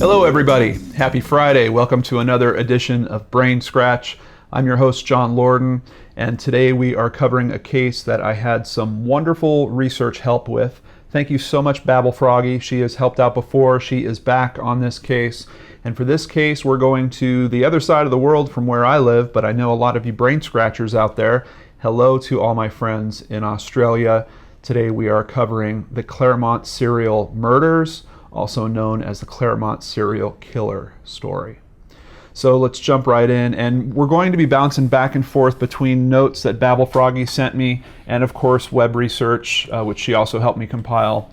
Hello everybody, happy Friday. Welcome to another edition of BrainScratch. I'm your host John Lorden, and today we are covering a case that I had some wonderful research help with. Thank you so much, Babel Froggy. She has helped out before. She is back on this case. And for this case, we're going to the other side of the world from where I live, but I know a lot of you brain scratchers out there. Hello to all my friends in Australia. Today we are covering the Claremont serial murders, also known as the Claremont serial killer story. So let's jump right in, and we're going to be bouncing back and forth between notes that Babel Froggy sent me and of course web research, which she also helped me compile.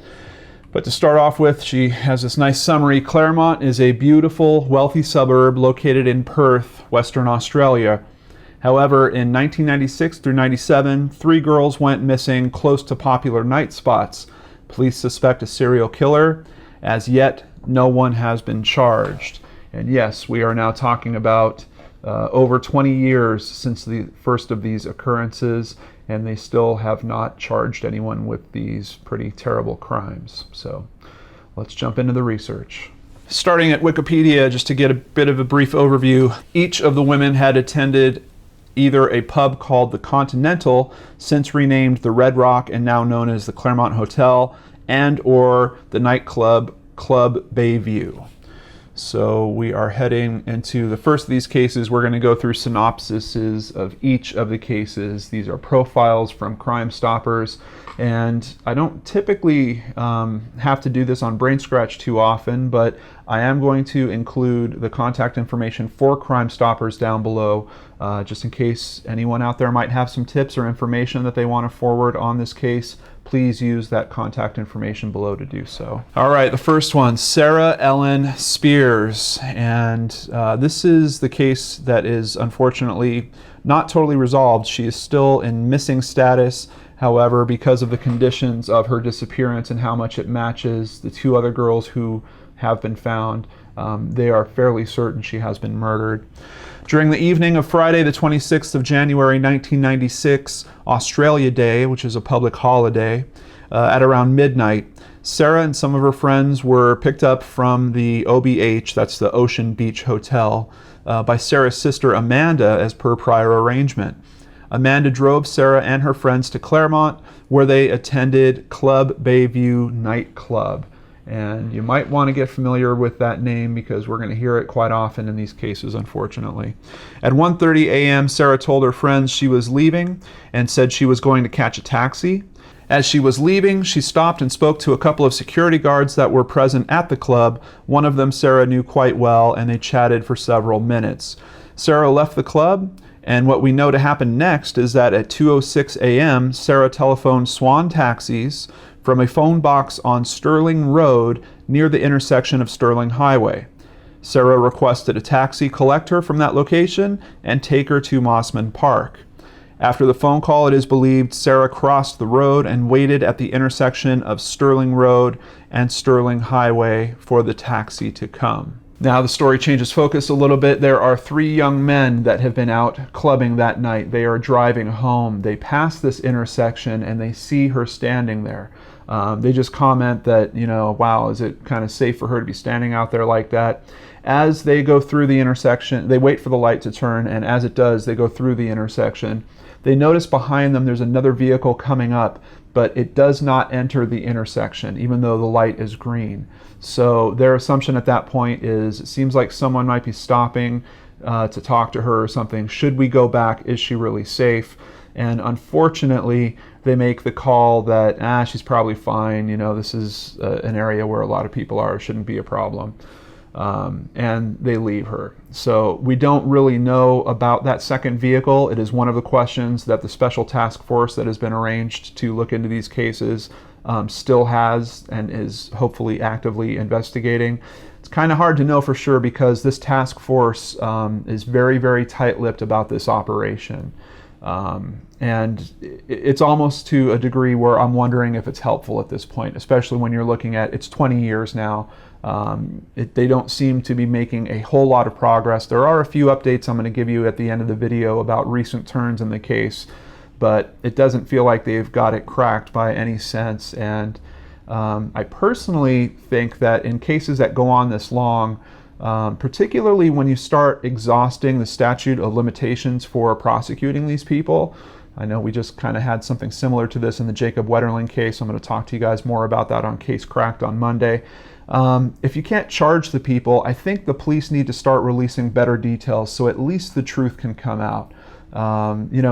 But to start off with, she has this nice summary. Claremont is a beautiful, wealthy suburb located in Perth, Western Australia. However, in 1996 through 97, 3 girls went missing close to popular night spots. Police suspect a serial killer. As yet, no one has been charged. And yes, we are now talking about over 20 years since the first of these occurrences, and they still have not charged anyone with these pretty terrible crimes. So let's jump into the research. Starting at Wikipedia, just to get a bit of a brief overview, each of the women had attended either a pub called the Continental, since renamed the Red Rock and now known as the Claremont Hotel, and or the nightclub Club Bayview. So we are heading into the first of these cases. We're going to go through synopsises of each of the cases. These are profiles from Crimestoppers, and I don't typically have to do this on BrainScratch too often, but I am going to include the contact information for Crimestoppers down below, just in case anyone out there might have some tips or information that they want to forward on this case. Please use that contact information below to do so. All right, the first one, Sarah Ellen Spiers. And this is the case that is unfortunately not totally resolved. She is still in missing status. However, because of the conditions of her disappearance and how much it matches the 2 other girls who have been found, they are fairly certain she has been murdered. During the evening of Friday, the 26th of January, 1996, Australia Day, which is a public holiday, at around midnight, Sarah and some of her friends were picked up from the OBH, that's the Ocean Beach Hotel, by Sarah's sister Amanda as per prior arrangement. Amanda drove Sarah and her friends to Claremont, where they attended Club Bayview nightclub. And you might want to get familiar with that name because we're going to hear it quite often in these cases, unfortunately. At 1:30 a.m., Sarah told her friends she was leaving and said she was going to catch a taxi. As she was leaving, she stopped and spoke to a couple of security guards that were present at the club. One of them Sarah knew quite well, and they chatted for several minutes. Sarah left the club, and what we know to happen next is that at 2:06 a.m., Sarah telephoned Swan Taxis from a phone box on Stirling Road near the intersection of Stirling Hwy. Sarah requested a taxi collect her from that location and take her to Mossman Park. After the phone call, it is believed Sarah crossed the road and waited at the intersection of Stirling Road and Stirling Hwy for the taxi to come. Now the story changes focus a little bit. There are 3 young men that have been out clubbing that night. They are driving home. They pass this intersection and they see her standing there. They just comment that, wow, is it kind of safe for her to be standing out there like that? As they go through the intersection, they wait for the light to turn, and as it does, they go through the intersection. They notice behind them there's another vehicle coming up, but it does not enter the intersection, even though the light is green. So their assumption at that point is, it seems like someone might be stopping to talk to her or something. Should we go back? Is she really safe? And unfortunately, they make the call that, she's probably fine. This is an area where a lot of people are. It shouldn't be a problem. And they leave her. So we don't really know about that second vehicle. It is one of the questions that the special task force that has been arranged to look into these cases still has and is hopefully actively investigating. It's kind of hard to know for sure because this task force is very, very tight-lipped about this operation. And it's almost to a degree where I'm wondering if it's helpful at this point, especially when you're looking at, it's 20 years now. They don't seem to be making a whole lot of progress. There are a few updates I'm going to give you at the end of the video about recent turns in the case, but it doesn't feel like they've got it cracked by any sense. And I personally think that in cases that go on this long, particularly when you start exhausting the statute of limitations for prosecuting these people, I know we just kind of had something similar to this in the Jacob Wetterling case. I'm going to talk to you guys more about that on Case Cracked on Monday. If you can't charge the people, I think the police need to start releasing better details so at least the truth can come out.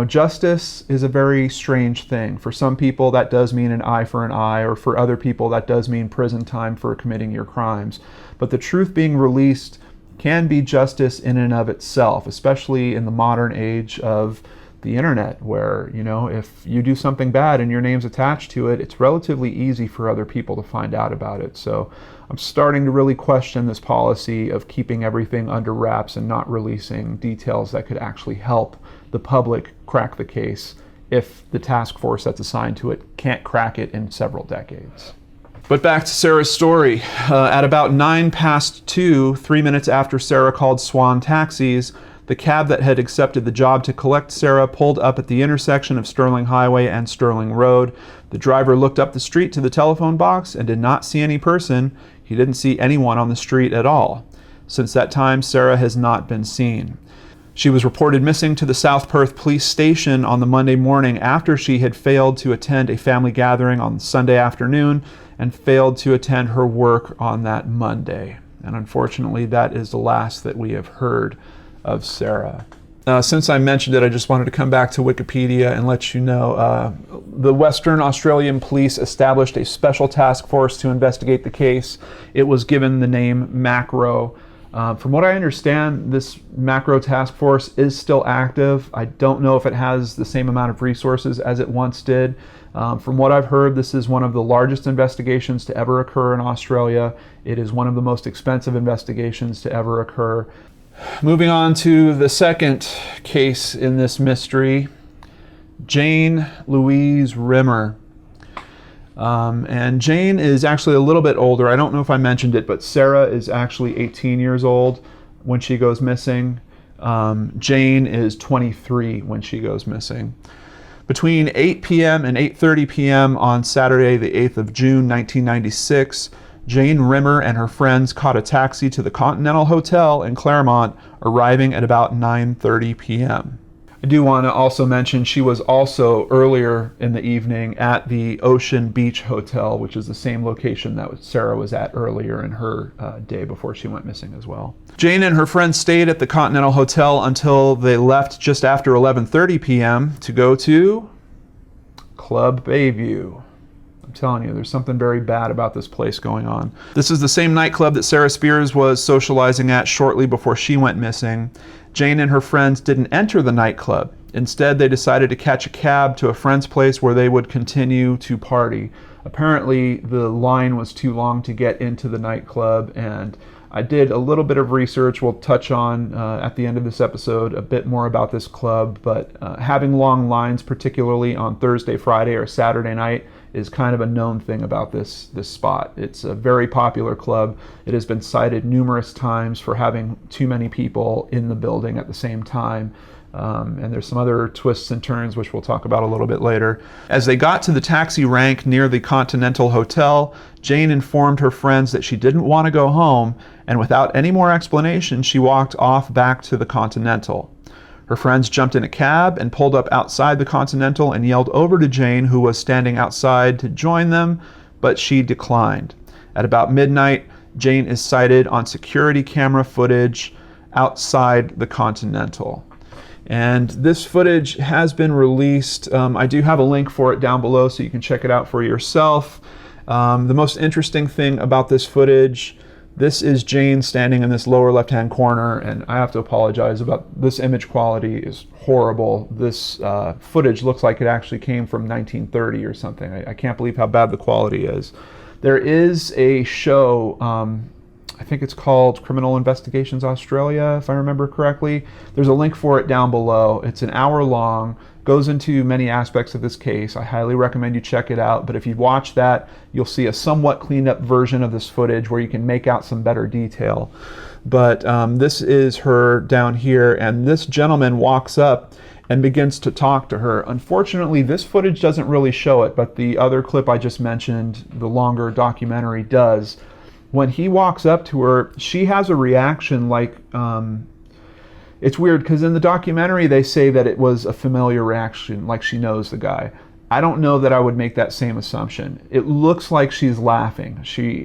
Justice is a very strange thing. For some people, that does mean an eye for an eye, or for other people, that does mean prison time for committing your crimes. But the truth being released can be justice in and of itself, especially in the modern age of the internet, where, if you do something bad and your name's attached to it, it's relatively easy for other people to find out about it. So I'm starting to really question this policy of keeping everything under wraps and not releasing details that could actually help the public crack the case if the task force that's assigned to it can't crack it in several decades. But back to Ciara's story. At about 2:09, 3 minutes after Ciara called Swan Taxis, the cab that had accepted the job to collect Ciara pulled up at the intersection of Stirling Highway and Stirling Road. The driver looked up the street to the telephone box and did not see any person. He didn't see anyone on the street at all. Since that time, Ciara has not been seen. She was reported missing to the South Perth Police Station on the Monday morning after she had failed to attend a family gathering on Sunday afternoon and failed to attend her work on that Monday. And unfortunately, that is the last that we have heard of Ciara. Since I mentioned it, I just wanted to come back to Wikipedia and let you know the Western Australian Police established a special task force to investigate the case. It was given the name Macro. From what I understand, this Macro task force is still active. I don't know if it has the same amount of resources as it once did. From what I've heard, this is one of the largest investigations to ever occur in Australia. It is one of the most expensive investigations to ever occur. Moving on to the second case in this mystery, Jane Louise Rimmer. And Jane is actually a little bit older. I don't know if I mentioned it, but Ciara is actually 18 years old when she goes missing. Jane is 23 when she goes missing. Between 8 p.m. and 8:30 p.m. on Saturday, the 8th of June, 1996, Jane Rimmer and her friends caught a taxi to the Continental Hotel in Claremont, arriving at about 9:30 p.m. I do want to also mention she was also earlier in the evening at the Ocean Beach Hotel, which is the same location that Ciara was at earlier in her day before she went missing as well. Jane and her friends stayed at the Continental Hotel until they left just after 11:30 p.m. to go to Club Bayview. I'm telling you, there's something very bad about this place going on. This is the same nightclub that Sarah Spiers was socializing at shortly before she went missing. Jane and her friends didn't enter the nightclub. Instead, they decided to catch a cab to a friend's place where they would continue to party. Apparently, the line was too long to get into the nightclub, and I did a little bit of research. We'll touch on at the end of this episode a bit more about this club, but having long lines, particularly on Thursday, Friday, or Saturday night, is kind of a known thing about this spot. It's a very popular club. It has been cited numerous times for having too many people in the building at the same time. And there's some other twists and turns, which we'll talk about a little bit later. As they got to the taxi rank near the Continental Hotel, Jane informed her friends that she didn't want to go home, and without any more explanation, she walked off back to the Continental. Her friends jumped in a cab and pulled up outside the Continental and yelled over to Jane, who was standing outside, to join them, but she declined. At about midnight, Jane is sighted on security camera footage outside the Continental. And this footage has been released. I do have a link for it down below so you can check it out for yourself. The most interesting thing about this footage, this is Jane standing in this lower left-hand corner, and I have to apologize about this image quality is horrible. This footage looks like it actually came from 1930 or something. I can't believe how bad the quality is. There is a show, I think it's called Criminal Investigations Australia, if I remember correctly. There's a link for it down below. It's an hour long, goes into many aspects of this case. I highly recommend you check it out, but if you watch that, you'll see a somewhat cleaned up version of this footage where you can make out some better detail. But this is her down here, and this gentleman walks up and begins to talk to her. Unfortunately, this footage doesn't really show it, but the other clip I just mentioned, the longer documentary, does. When he walks up to her, she has a reaction like, it's weird because in the documentary they say that it was a familiar reaction, like she knows the guy. I don't know that I would make that same assumption. It looks like she's laughing.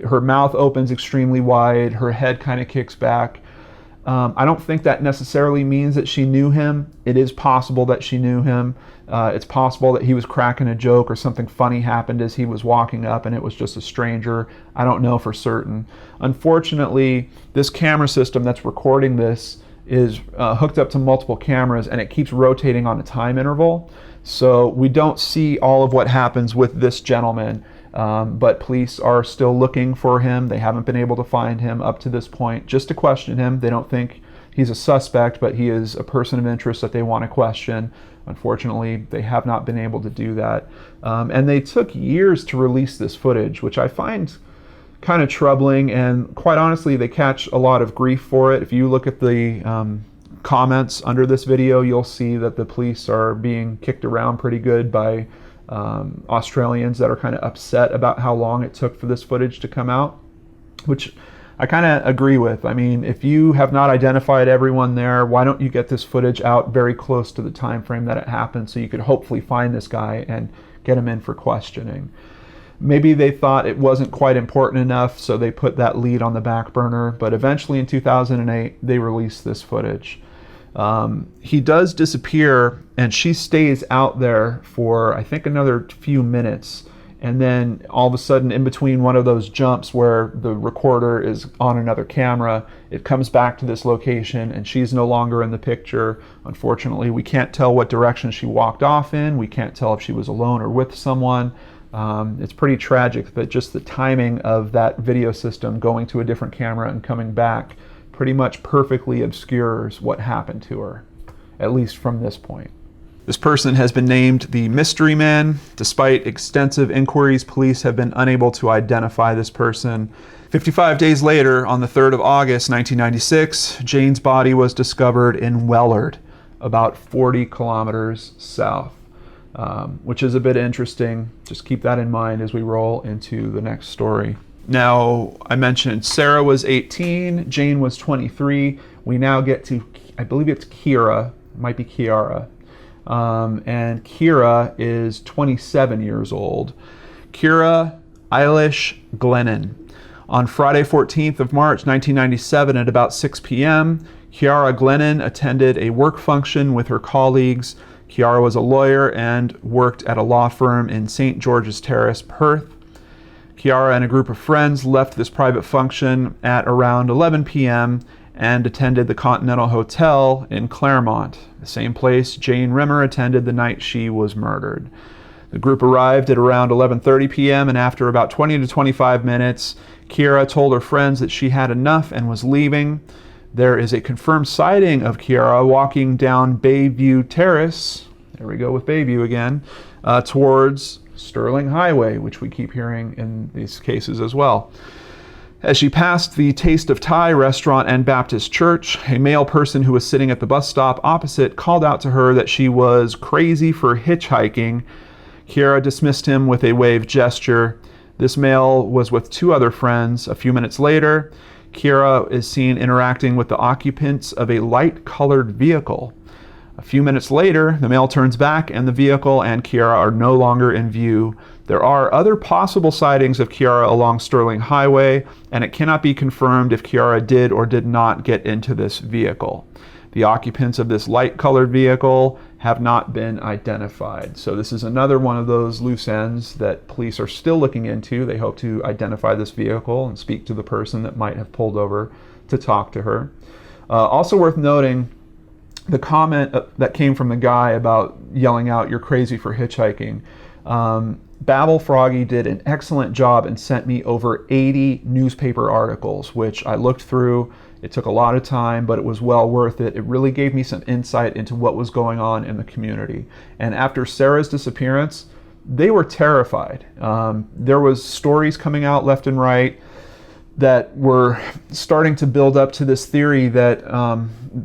Her mouth opens extremely wide, her head kind of kicks back. I don't think that necessarily means that she knew him. It is possible that she knew him. It's possible that he was cracking a joke or something funny happened as he was walking up and it was just a stranger. I don't know for certain. Unfortunately, this camera system that's recording this is hooked up to multiple cameras and it keeps rotating on a time interval. So we don't see all of what happens with this gentleman. But police are still looking for him. They haven't been able to find him up to this point just to question him. They don't think he's a suspect, but he is a person of interest that they want to question. Unfortunately, they have not been able to do that. And they took years to release this footage, which I find kind of troubling. And quite honestly, they catch a lot of grief for it. If you look at the comments under this video, you'll see that the police are being kicked around pretty good by Australians that are kind of upset about how long it took for this footage to come out, which I kind of agree with. I mean, if you have not identified everyone there, why don't you get this footage out very close to the time frame that it happened so you could hopefully find this guy and get him in for questioning. Maybe they thought it wasn't quite important enough, so they put that lead on the back burner, but eventually in 2008 they released this footage. He does disappear and she stays out there for I think another few minutes, and then all of a sudden in between one of those jumps where the recorder is on another camera, it comes back to this location and she's no longer in the picture. Unfortunately, we can't tell what direction she walked off in. We can't tell if she was alone or with someone. It's pretty tragic, but just the timing of that video system going to a different camera and coming back pretty much perfectly obscures what happened to her, at least from this point. This person has been named the Mystery Man. Despite extensive inquiries, police have been unable to identify this person. 55 days later, on the 3rd of August 1996, Jane's body was discovered in Wellard, about 40 kilometers south, which is a bit interesting. Just keep that in mind as we roll into the next story. Now, I mentioned Sarah was 18, Jane was 23. We now get to, I believe it's Ciara, it might be Ciara. And Ciara is 27 years old. Ciara Eilish Glennon. On Friday, 14th of March, 1997 at about 6 p.m., Ciara Glennon attended a work function with her colleagues. Ciara was a lawyer and worked at a law firm in St. George's Terrace, Perth. Ciara and a group of friends left this private function at around 11 p.m. and attended the Continental Hotel in Claremont, the same place Jane Rimmer attended the night she was murdered. The group arrived at around 11:30 p.m. and after about 20 to 25 minutes, Ciara told her friends that she had enough and was leaving. There is a confirmed sighting of Ciara walking down Bayview Terrace, there we go with Bayview again, towards Stirling Hwy, which we keep hearing in these cases as well. As she passed the Taste of Thai restaurant and Baptist church, a male person who was sitting at the bus stop opposite called out to her that she was crazy for hitchhiking. Ciara dismissed him with a wave gesture. This male was with two other friends. A few minutes later, Ciara is seen interacting with the occupants of a light-colored vehicle. A few minutes later, the male turns back and the vehicle and Ciara are no longer in view. There are other possible sightings of Ciara along Stirling Hwy, and it cannot be confirmed if Ciara did or did not get into this vehicle. The occupants of this light-colored vehicle have not been identified. So this is another one of those loose ends that police are still looking into. They hope to identify this vehicle and speak to the person that might have pulled over to talk to her. Also worth noting, the comment that came from the guy about yelling out, "You're crazy for hitchhiking." Babel Froggy did an excellent job and sent me over 80 newspaper articles, which I looked through. It took a lot of time, but it was well worth it. It really gave me some insight into what was going on in the community. And after Sarah's disappearance, they were terrified. There was stories coming out left and right. that were starting to build up to this theory that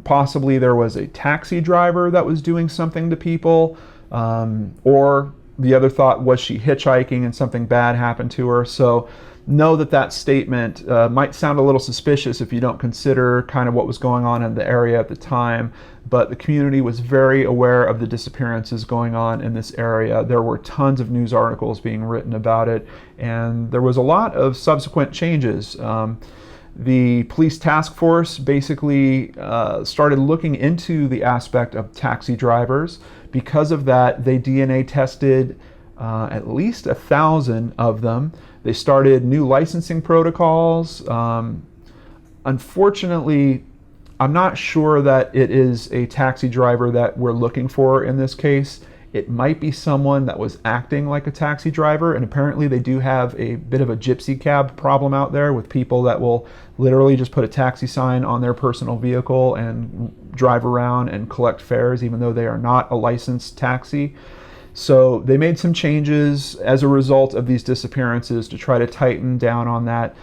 possibly there was a taxi driver that was doing something to people, or the other thought was she hitchhiking and something bad happened to her. So know that that statement might sound a little suspicious if you don't consider kind of what was going on in the area at the time, but the community was very aware of the disappearances going on in this area. There were tons of news articles being written about it, and there was a lot of subsequent changes. The police task force basically started looking into the aspect of taxi drivers. Because of that, they DNA tested at least 1,000 of them. They started new licensing protocols. Unfortunately, I'm not sure that it is a taxi driver that we're looking for in this case. It might be someone that was acting like a taxi driver, and apparently they do have a bit of a gypsy cab problem out there with people that will literally just put a taxi sign on their personal vehicle and drive around and collect fares even though they are not a licensed taxi. So they made some changes as a result of these disappearances to try to tighten down on that.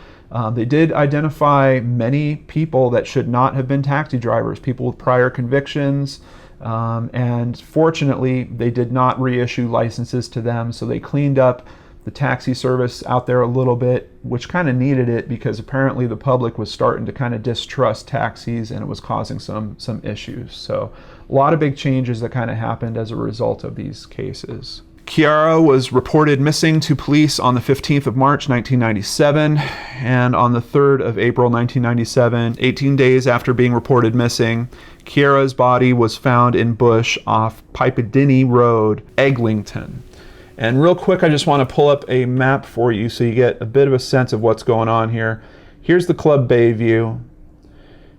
They did identify many people that should not have been taxi drivers, people with prior convictions, and fortunately they did not reissue licenses to them, so they cleaned up the taxi service out there a little bit, which kind of needed it because apparently the public was starting to kind of distrust taxis and it was causing some issues. So a lot of big changes that kind of happened as a result of these cases. Ciara was reported missing to police on the 15th of March 1997, and on the 3rd of April 1997, 18 days after being reported missing, Ciara's body was found in bush off Piccadilly Road, Eglinton. And real quick, I just want to pull up a map for you so you get a bit of a sense of what's going on here. Here's the Club Bayview,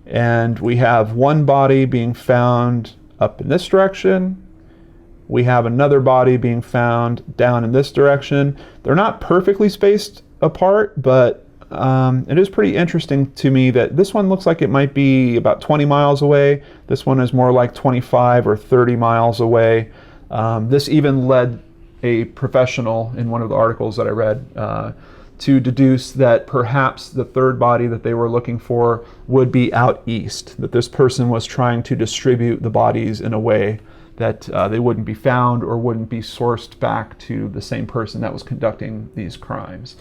and we have one body being found up in this direction. We have another body being found down in this direction. They're not perfectly spaced apart, but it is pretty interesting to me that this one looks like it might be about 20 miles away. This one is more like 25 or 30 miles away. This even led a professional in one of the articles that I read to deduce that perhaps the third body that they were looking for would be out east, that this person was trying to distribute the bodies in a way that they wouldn't be found or wouldn't be sourced back to the same person that was conducting these crimes.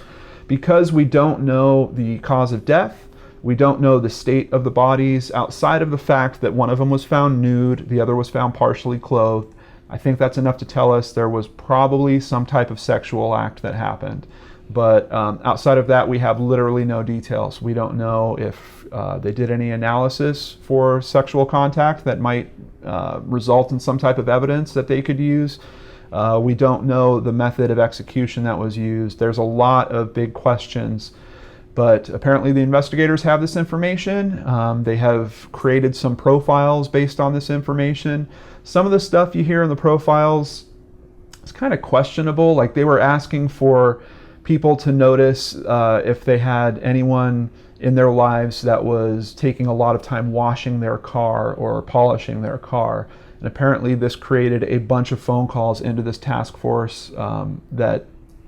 Because we don't know the cause of death, we don't know the state of the bodies outside of the fact that one of them was found nude, the other was found partially clothed. I think that's enough to tell us there was probably some type of sexual act that happened. But outside of that, we have literally no details. We don't know if they did any analysis for sexual contact that might result in some type of evidence that they could use. We don't know the method of execution that was used. There's a lot of big questions, but apparently the investigators have this information. They have created some profiles based on this information. Some of the stuff you hear in the profiles is kind of questionable. Like they were asking for people to notice if they had anyone in their lives that was taking a lot of time washing their car or polishing their car. And apparently this created a bunch of phone calls into this task force that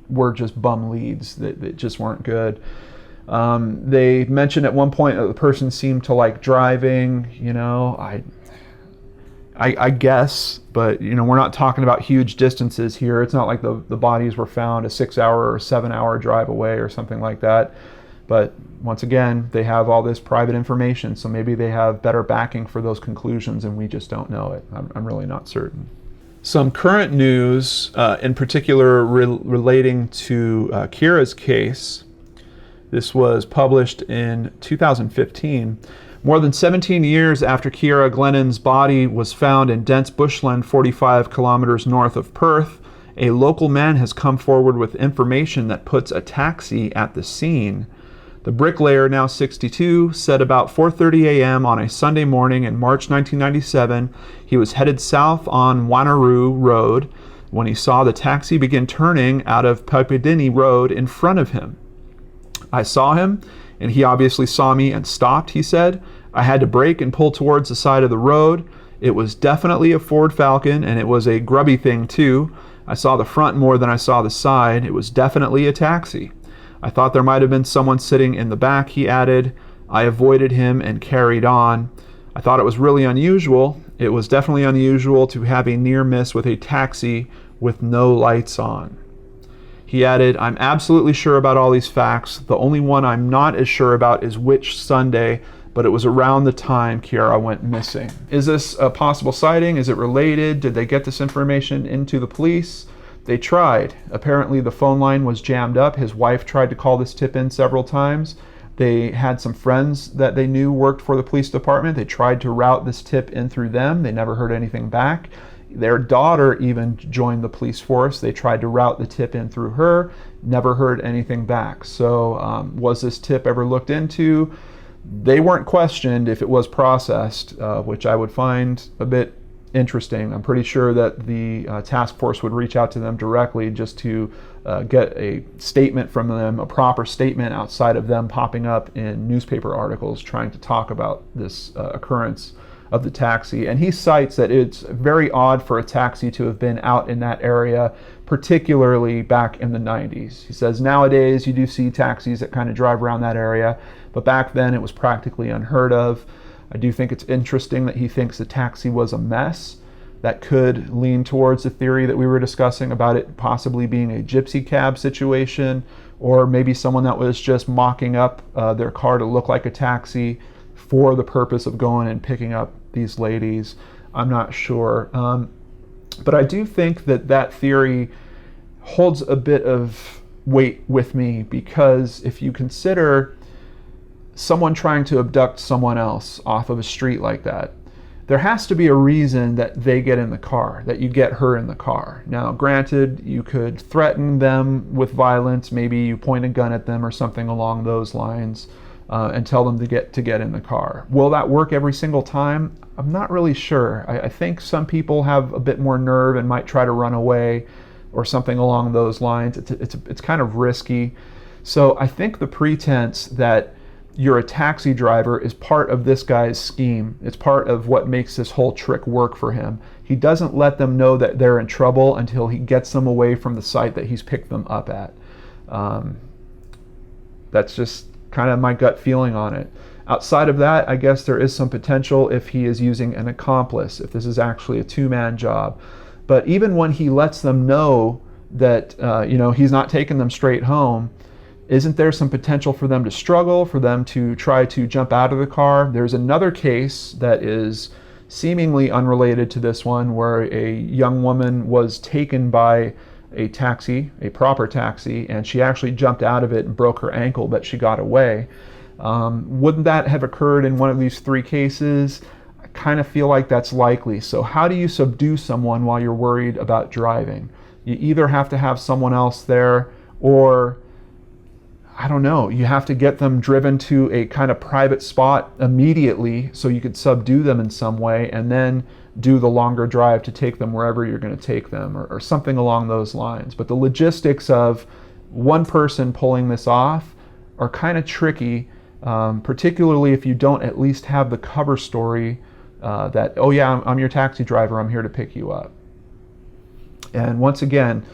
were just bum leads, that just weren't good. They mentioned at one point that the person seemed to like driving. You know, I guess, but you know, we're not talking about huge distances here. It's not like the bodies were found a 6-hour or 7-hour drive away or something like that. But once again, they have all this private information, so maybe they have better backing for those conclusions and we just don't know it. I'm really not certain. Some current news, in particular relating to Ciara's case. This was published in 2015. More than 17 years after Ciara Glennon's body was found in dense bushland 45 kilometers north of Perth, a local man has come forward with information that puts a taxi at the scene. The bricklayer, now 62, said about 4:30 a.m. on a Sunday morning in March 1997, he was headed south on Wanneroo Road when he saw the taxi begin turning out of Piccadilly Road in front of him. I saw him, and he obviously saw me and stopped, he said. I had to brake and pull towards the side of the road. It was definitely a Ford Falcon, and it was a grubby thing too. I saw the front more than I saw the side. It was definitely a taxi. I thought there might have been someone sitting in the back, he added. I avoided him and carried on. I thought it was really unusual. It was definitely unusual to have a near miss with a taxi with no lights on. He added, I'm absolutely sure about all these facts. The only one I'm not as sure about is which Sunday, but it was around the time Ciara went missing. Is this a possible sighting? Is it related? Did they get this information into the police? They tried. Apparently the phone line was jammed up. His wife tried to call this tip in several times. They had some friends that they knew worked for the police department. They tried to route this tip in through them. They never heard anything back. Their daughter even joined the police force. They tried to route the tip in through her, never heard anything back. So was this tip ever looked into? They weren't questioned if it was processed, which I would find a bit interesting. I'm pretty sure that the task force would reach out to them directly just to get a statement from them, a proper statement outside of them popping up in newspaper articles trying to talk about this occurrence of the taxi. And he cites that it's very odd for a taxi to have been out in that area, particularly back in the 90s. He says nowadays you do see taxis that kind of drive around that area, but back then it was practically unheard of. I do think it's interesting that he thinks the taxi was a mess. That could lean towards the theory that we were discussing about it possibly being a gypsy cab situation, or maybe someone that was just mocking up their car to look like a taxi for the purpose of going and picking up these ladies. I'm not sure. But I do think that that theory holds a bit of weight with me, because if you consider someone trying to abduct someone else off of a street like that, there has to be a reason that they get in the car, that you get her in the car. Now, granted, you could threaten them with violence, maybe you point a gun at them or something along those lines, and tell them to get in the car. Will that work every single time? I'm not really sure. I think some people have a bit more nerve and might try to run away or something along those lines. It's kind of risky. So I think the pretense that you're a taxi driver is part of this guy's scheme. It's part of what makes this whole trick work for him. He doesn't let them know that they're in trouble until he gets them away from the site that he's picked them up at. That's just kind of my gut feeling on it. Outside of that, I guess there is some potential if he is using an accomplice, if this is actually a two-man job. But even when he lets them know that he's not taking them straight home, isn't there some potential for them to struggle, for them to try to jump out of the car? There's another case that is seemingly unrelated to this one, where a young woman was taken by a taxi, a proper taxi, and she actually jumped out of it and broke her ankle, but she got away. Wouldn't that have occurred in one of these three cases? I kind of feel like that's likely. So how do you subdue someone while you're worried about driving? You either have to have someone else there, or I don't know, you have to get them driven to a kind of private spot immediately so you could subdue them in some way, and then do the longer drive to take them wherever you're going to take them, or something along those lines. But the logistics of one person pulling this off are kind of tricky, particularly if you don't at least have the cover story that, oh yeah, I'm your taxi driver, I'm here to pick you up. And once again,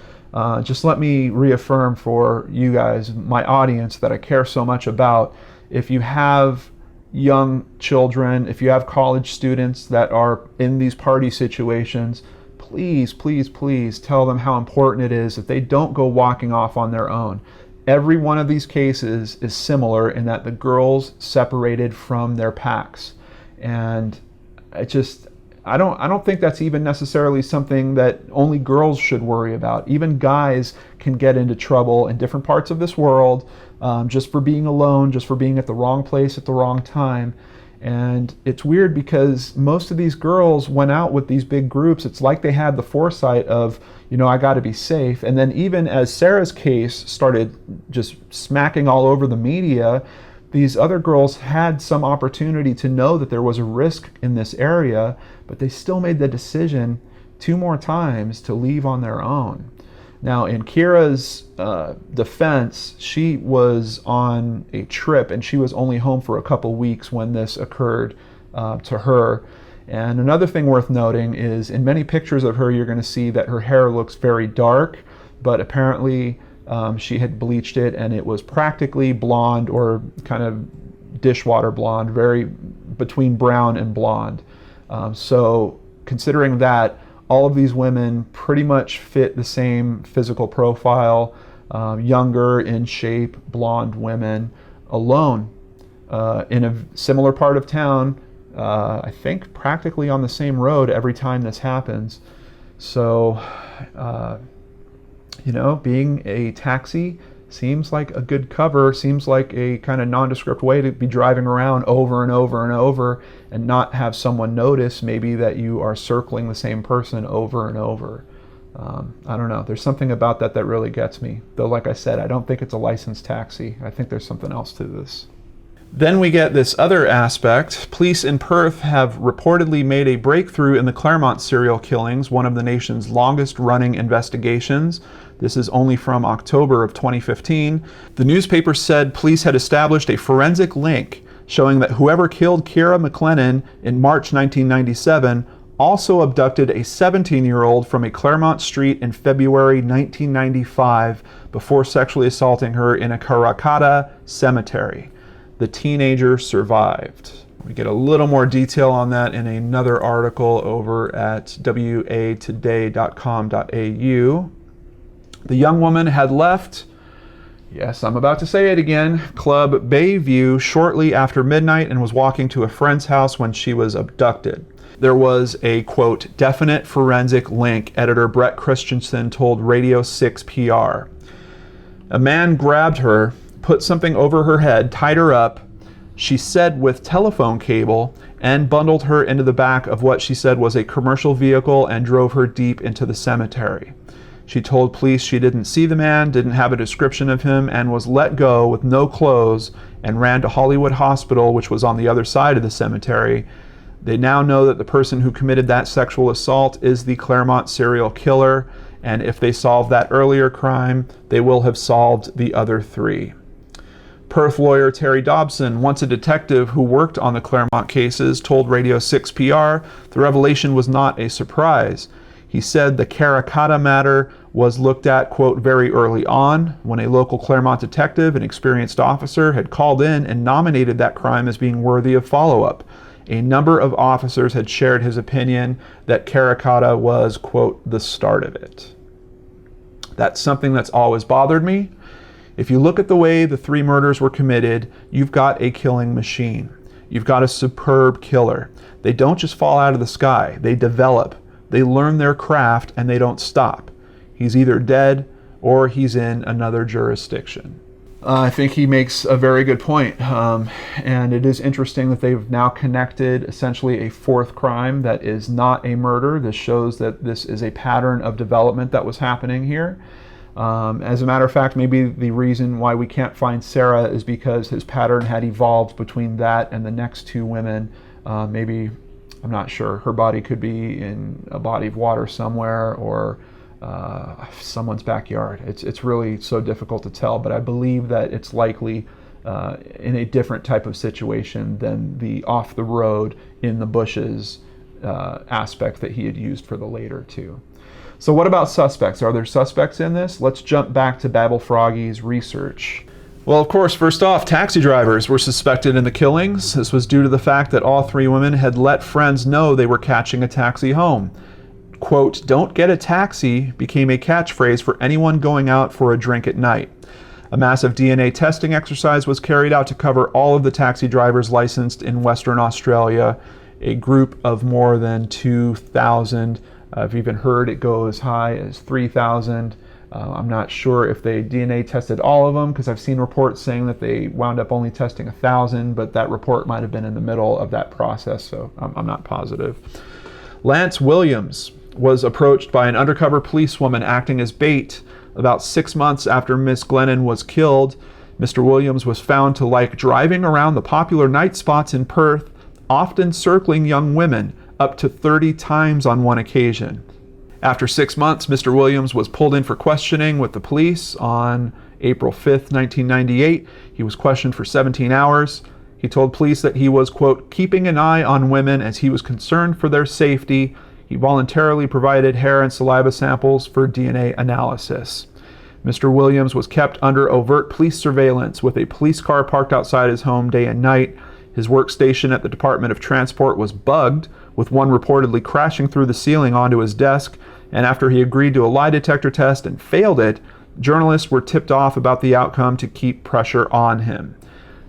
just let me reaffirm for you guys, my audience that I care so much about, if you have young children, if you have college students that are in these party situations, please, please, please tell them how important it is that they don't go walking off on their own. Every one of these cases is similar in that the girls separated from their packs. And I don't think that's even necessarily something that only girls should worry about. Even guys can get into trouble in different parts of this world just for being alone, just for being at the wrong place at the wrong time. And it's weird because most of these girls went out with these big groups. It's like they had the foresight of, I got to be safe. And then even as Sarah's case started just smacking all over the media, these other girls had some opportunity to know that there was a risk in this area, but they still made the decision 2 more times to leave on their own. Now, in Ciara's defense, she was on a trip and she was only home for a couple weeks when this occurred to her. And another thing worth noting is in many pictures of her, you're going to see that her hair looks very dark, but apparently She had bleached it, and it was practically blonde, or kind of dishwater blonde, very between brown and blonde. So considering that, all of these women pretty much fit the same physical profile, younger, in shape, blonde women, alone, in a similar part of town, I think practically on the same road every time this happens. So, being a taxi seems like a good cover, seems like a kind of nondescript way to be driving around over and over and over and not have someone notice maybe that you are circling the same person over and over. I don't know. There's something about that that really gets me. Though, like I said, I don't think it's a licensed taxi. I think there's something else to this. Then we get this other aspect. Police in Perth have reportedly made a breakthrough in the Claremont serial killings, one of the nation's longest running investigations. This is only from October of 2015. The newspaper said police had established a forensic link showing that whoever killed Ciara McLennan in March 1997 also abducted a 17-year-old from a Claremont street in February 1995 before sexually assaulting her in a Karrakatta cemetery. The teenager survived. We get a little more detail on that in another article over at watoday.com.au. The young woman had left, yes, I'm about to say it again, Club Bayview shortly after midnight and was walking to a friend's house when she was abducted. There was a, quote, definite forensic link, editor Brett Christensen told Radio 6 PR. A man grabbed her, put something over her head, tied her up, she said with telephone cable, and bundled her into the back of what she said was a commercial vehicle and drove her deep into the cemetery. She told police she didn't see the man, didn't have a description of him, and was let go with no clothes and ran to Hollywood Hospital, which was on the other side of the cemetery. They now know that the person who committed that sexual assault is the Claremont serial killer, and if they solve that earlier crime, they will have solved the other three. Perth lawyer Terry Dobson, once a detective who worked on the Claremont cases, told Radio 6 PR the revelation was not a surprise. He said the Karrakatta matter was looked at, quote, very early on when a local Claremont detective, an experienced officer, had called in and nominated that crime as being worthy of follow-up. A number of officers had shared his opinion that Karrakatta was, quote, the start of it. That's something that's always bothered me. If you look at the way the three murders were committed, you've got a killing machine. You've got a superb killer. They don't just fall out of the sky. They develop. They learn their craft, and they don't stop. He's either dead or he's in another jurisdiction. I think he makes a very good point. And it is interesting that they've now connected essentially a fourth crime that is not a murder. This shows that this is a pattern of development that was happening here. As a matter of fact, maybe the reason why we can't find Ciara is because his pattern had evolved between that and the next two women. Maybe, I'm not sure, her body could be in a body of water somewhere or someone's backyard. It's really so difficult to tell, but I believe that it's likely in a different type of situation than the off the road, in the bushes aspect that he had used for the later two. So what about suspects? Are there suspects in this? Let's jump back to Babel Froggy's research. Well, of course, first off, taxi drivers were suspected in the killings. This was due to the fact that all three women had let friends know they were catching a taxi home. Quote, "Don't get a taxi" became a catchphrase for anyone going out for a drink at night. A massive DNA testing exercise was carried out to cover all of the taxi drivers licensed in Western Australia, a group of more than 2,000. I've even heard it go as high as 3,000. I'm not sure if they DNA tested all of them, because I've seen reports saying that they wound up only testing 1,000, but that report might have been in the middle of that process, so I'm not positive. Lance Williams was approached by an undercover policewoman acting as bait about 6 months after Miss Glennon was killed. Mr. Williams was found to like driving around the popular night spots in Perth, often circling young women, up to 30 times on one occasion. After 6 months, Mr. Williams was pulled in for questioning with the police on April 5th, 1998. He was questioned for 17 hours. He told police that he was, quote, keeping an eye on women as he was concerned for their safety. He voluntarily provided hair and saliva samples for DNA analysis. Mr. Williams was kept under overt police surveillance with a police car parked outside his home day and night. His workstation at the Department of Transport was bugged, with one reportedly crashing through the ceiling onto his desk, and after he agreed to a lie detector test and failed it, journalists were tipped off about the outcome to keep pressure on him.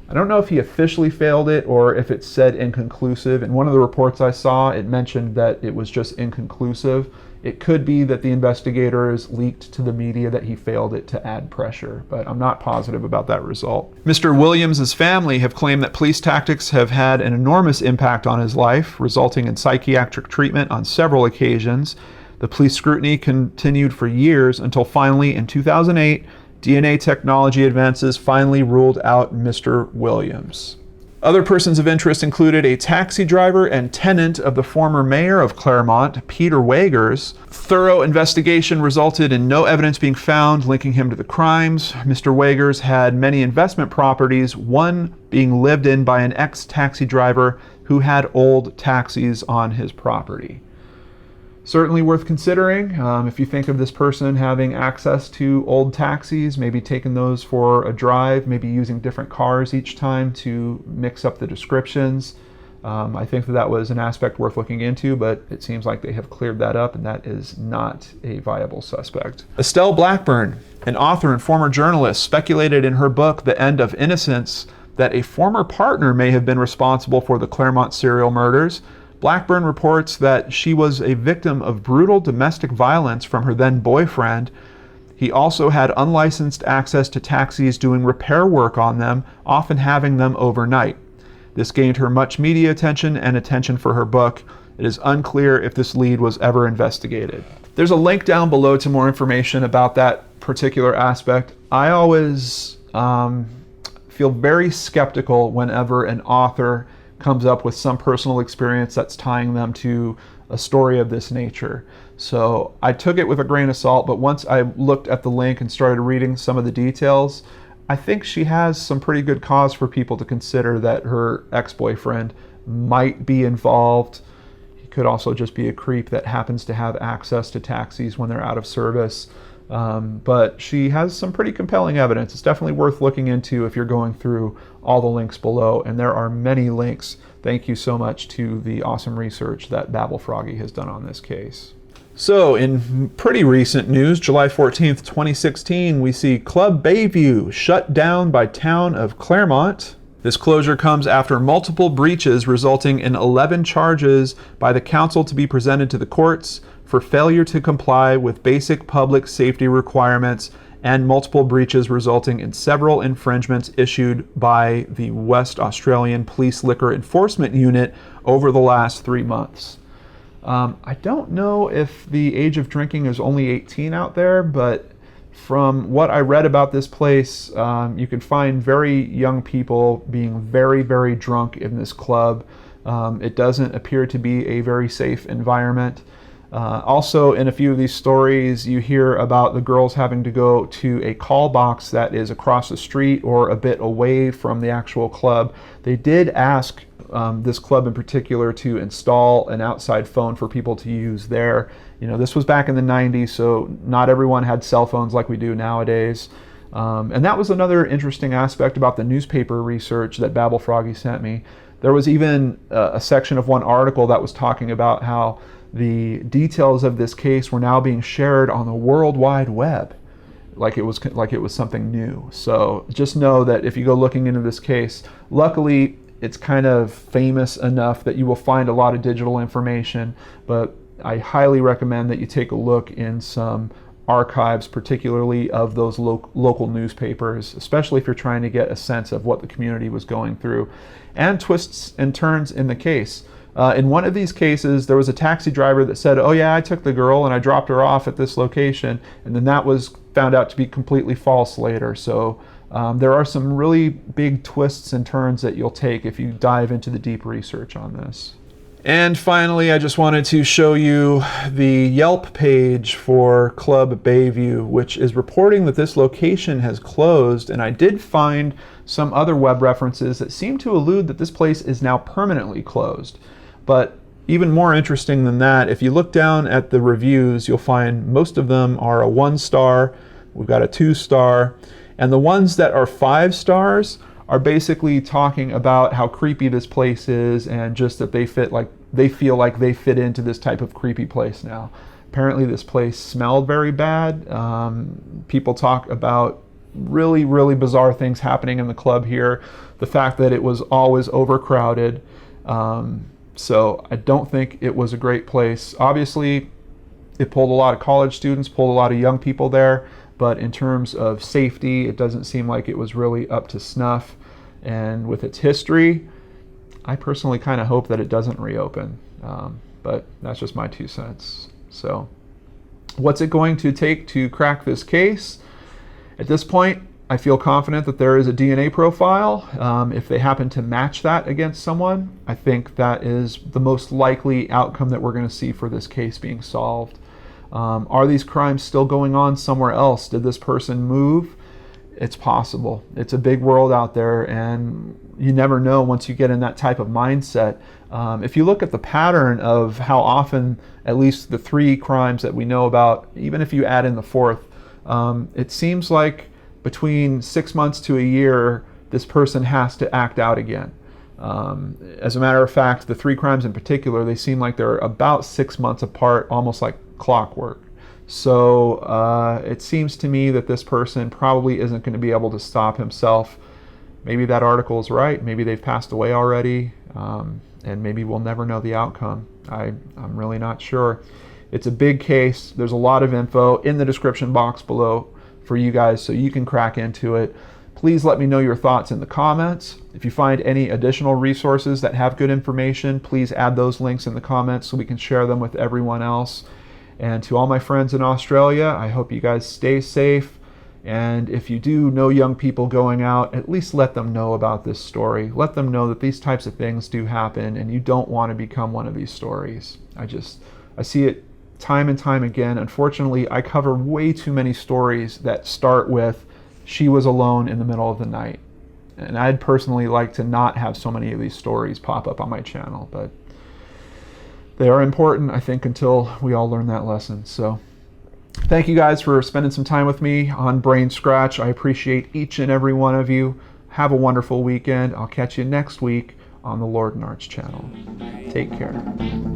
I don't know if he officially failed it or if it said inconclusive. In one of the reports I saw, it mentioned that it was just inconclusive. It could be that the investigators leaked to the media that he failed it to add pressure, but I'm not positive about that result. Mr. Williams' family have claimed that police tactics have had an enormous impact on his life, resulting in psychiatric treatment on several occasions. The police scrutiny continued for years until finally, in 2008, DNA technology advances finally ruled out Mr. Williams. Other persons of interest included a taxi driver and tenant of the former mayor of Claremont, Peter Weygers. Thorough investigation resulted in no evidence being found linking him to the crimes. Mr. Weygers had many investment properties, one being lived in by an ex-taxi driver who had old taxis on his property. Certainly worth considering if you think of this person having access to old taxis, maybe taking those for a drive, maybe using different cars each time to mix up the descriptions. I think that was an aspect worth looking into, but it seems like they have cleared that up, and that is not a viable suspect. Estelle Blackburn, an author and former journalist, speculated in her book, The End of Innocence, that a former partner may have been responsible for the Claremont serial murders. Blackburn reports that she was a victim of brutal domestic violence from her then boyfriend. He also had unlicensed access to taxis doing repair work on them, often having them overnight. This gained her much media attention and attention for her book. It is unclear if this lead was ever investigated. There's a link down below to more information about that particular aspect. I always feel very skeptical whenever an author comes up with some personal experience that's tying them to a story of this nature. So I took it with a grain of salt, but once I looked at the link and started reading some of the details, I think she has some pretty good cause for people to consider that her ex-boyfriend might be involved. He could also just be a creep that happens to have access to taxis when they're out of service. But she has some pretty compelling evidence. It's definitely worth looking into if you're going through all the links below, and there are many links. Thank you so much to the awesome research that Babel Froggy has done on this case. So, in pretty recent news, July 14th, 2016, we see Club Bayview shut down by town of Claremont. This closure comes after multiple breaches resulting in 11 charges by the council to be presented to the courts for failure to comply with basic public safety requirements and multiple breaches resulting in several infringements issued by the West Australian Police Liquor Enforcement Unit over the last 3 months. I don't know if the age of drinking is only 18 out there, but from what I read about this place, you can find very young people being very, very drunk in this club. It doesn't appear to be a very safe environment. Also, in a few of these stories, you hear about the girls having to go to a call box that is across the street or a bit away from the actual club. They did ask this club in particular to install an outside phone for people to use there. You know, this was back in the 90s, so not everyone had cell phones like we do nowadays. And that was another interesting aspect about the newspaper research that Babel Froggy sent me. There was even a section of one article that was talking about how the details of this case were now being shared on the World Wide Web, like it was something new. So just know that if you go looking into this case, luckily it's kind of famous enough that you will find a lot of digital information, but I highly recommend that you take a look in some archives, particularly of those local newspapers, especially if you're trying to get a sense of what the community was going through, and twists and turns in the case. In one of these cases, there was a taxi driver that said, "Oh yeah, I took the girl and I dropped her off at this location," and then that was found out to be completely false later. So there are some really big twists and turns that you'll take if you dive into the deep research on this. And finally, I just wanted to show you the Yelp page for Club Bayview, which is reporting that this location has closed, and I did find some other web references that seem to allude that this place is now permanently closed. But even more interesting than that, if you look down at the reviews, you'll find most of them are a 1-star. we've got a 2-star, and the ones that are 5 stars are basically talking about how creepy this place is and just that they feel like they fit into this type of creepy place now. Apparently this place smelled very bad. People talk about really, really bizarre things happening in the club here. The fact that it was always overcrowded. So I don't think it was a great place. Obviously, it pulled a lot of college students, pulled a lot of young people there, but in terms of safety, it doesn't seem like it was really up to snuff. And with its history, I personally kind of hope that it doesn't reopen. But that's just my 2 cents. So what's it going to take to crack this case? At this point, I feel confident that there is a DNA profile. If they happen to match that against someone, I think that is the most likely outcome that we're going to see for this case being solved. Are these crimes still going on somewhere else? Did this person move? It's possible. It's a big world out there, and you never know once you get in that type of mindset. If you look at the pattern of how often, at least the 3 crimes that we know about, even if you add in the 4th, it seems like between 6 months to a year, this person has to act out again. As a matter of fact, the 3 crimes in particular, they seem like they're about 6 months apart, almost like clockwork. So it seems to me that this person probably isn't going to be able to stop himself. Maybe that article is right. Maybe they've passed away already, and maybe we'll never know the outcome. I'm really not sure. It's a big case. There's a lot of info in the description box below for you guys so you can crack into it. Please let me know your thoughts in the comments. If you find any additional resources that have good information, please add those links in the comments so we can share them with everyone else. And to all my friends in Australia, I hope you guys stay safe. And if you do know young people going out, at least let them know about this story. Let them know that these types of things do happen and you don't want to become one of these stories. I see it time and time again. Unfortunately, I cover way too many stories that start with, she was alone in the middle of the night. And I'd personally like to not have so many of these stories pop up on my channel, but they are important, I think, until we all learn that lesson. So thank you guys for spending some time with me on BrainScratch. I appreciate each and every one of you. Have a wonderful weekend. I'll catch you next week on the Lord and Arch channel. Take care.